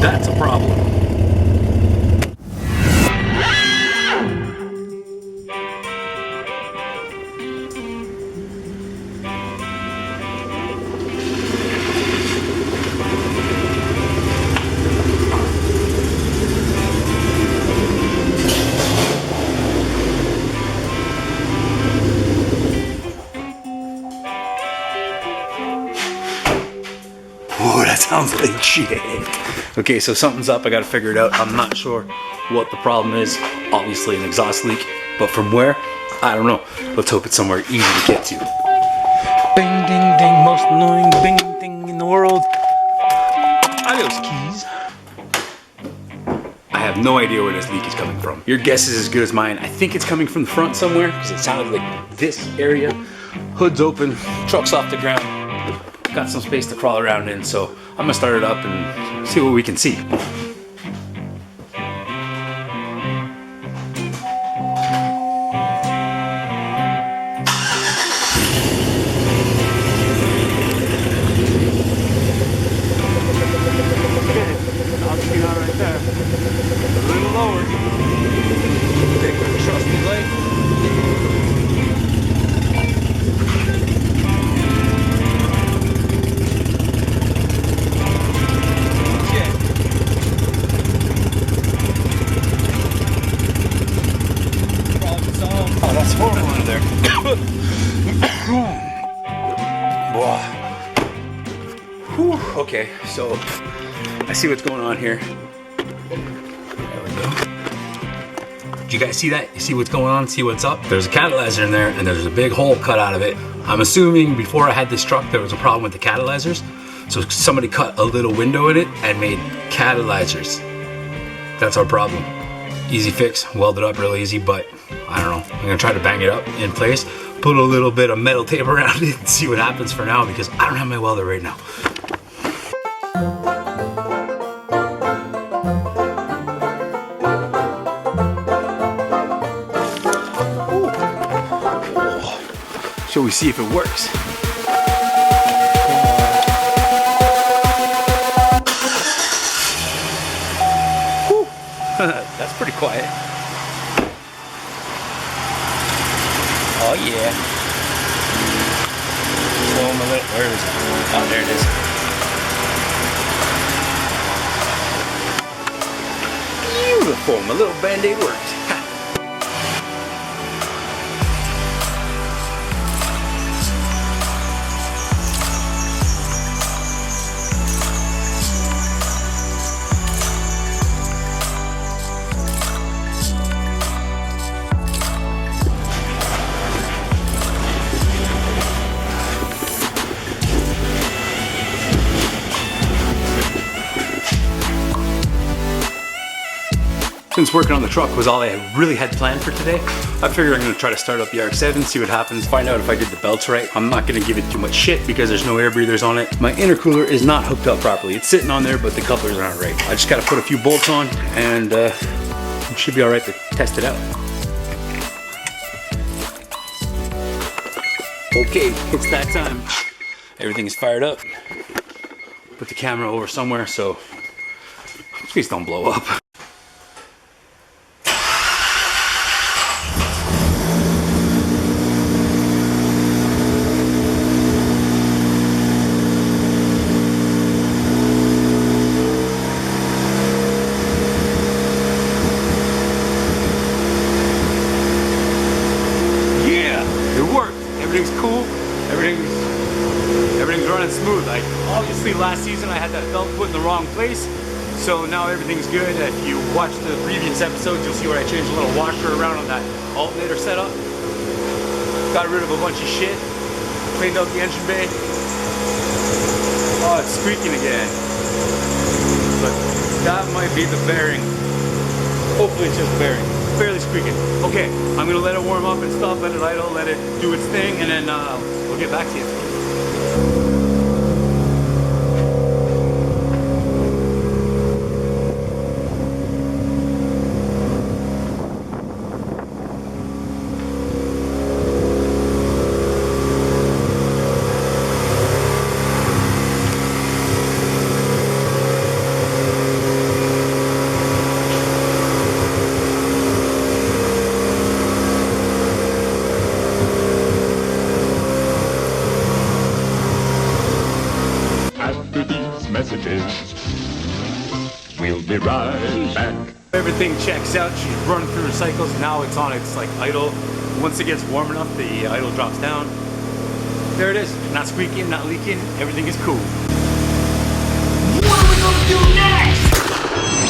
That's a problem. Oh, that sounds like shit. Okay, so something's up. I gotta figure it out. I'm not sure what the problem is. Obviously an exhaust leak, but from where? I don't know. Let's hope it's somewhere easy to get to. Bing, ding, ding. Most annoying bing, ding in the world. Adios, keys. I have no idea where this leak is coming from. Your guess is as good as mine. I think it's coming from the front somewhere because it sounded like this area. Hood's open, truck's off the ground. Got some space to crawl around in, so I'm gonna start it up and see what we can see. Right there. A little lower. Take my trusty light. That's horrible under there. Whew, okay, so I see what's going on here. There we go. Do you guys see that? You see what's going on? See what's up? There's a catalyzer in there and there's a big hole cut out of it. I'm assuming before I had this truck there was a problem with the catalyzers. So somebody cut a little window in it and made catalyzers. That's our problem. Easy fix, weld it up real easy, but I don't know. I'm gonna try to bang it up in place, put a little bit of metal tape around it and see what happens for now because I don't have my welder right now. Shall we see if it works? That's pretty quiet. Oh yeah. Where is it? Oh, there it is. Beautiful. My little band-aid worked. Since working on the truck was all I really had planned for today, I figured I'm gonna try to start up the RX-7, see what happens, find out if I did the belts right. I'm not gonna give it too much shit because there's no air breathers on it. My intercooler is not hooked up properly. It's sitting on there, but the couplers aren't right. I just gotta put a few bolts on and it should be all right to test it out. Okay, it's that time. Everything is fired up. Put the camera over somewhere so please don't blow up. Everything's cool, everything's running smooth. Like obviously last season I had that belt put in the wrong place, so now everything's good. If you watch the previous episodes, you'll see where I changed a little washer around on that alternator setup. Got rid of a bunch of shit, cleaned out the engine bay. Oh, it's squeaking again. But that might be the bearing. Hopefully it's just bearing. Barely squeaking. Okay, I'm gonna let it warm up and stuff, let it idle, let it do its thing, and then we'll get back to you. as it is. We'll be right back. Everything checks out. She's running through her cycles. Now it's on its like idle. Once it gets warm enough, the idle drops down. There it is. Not squeaking, not leaking. Everything is cool. What are we gonna do next?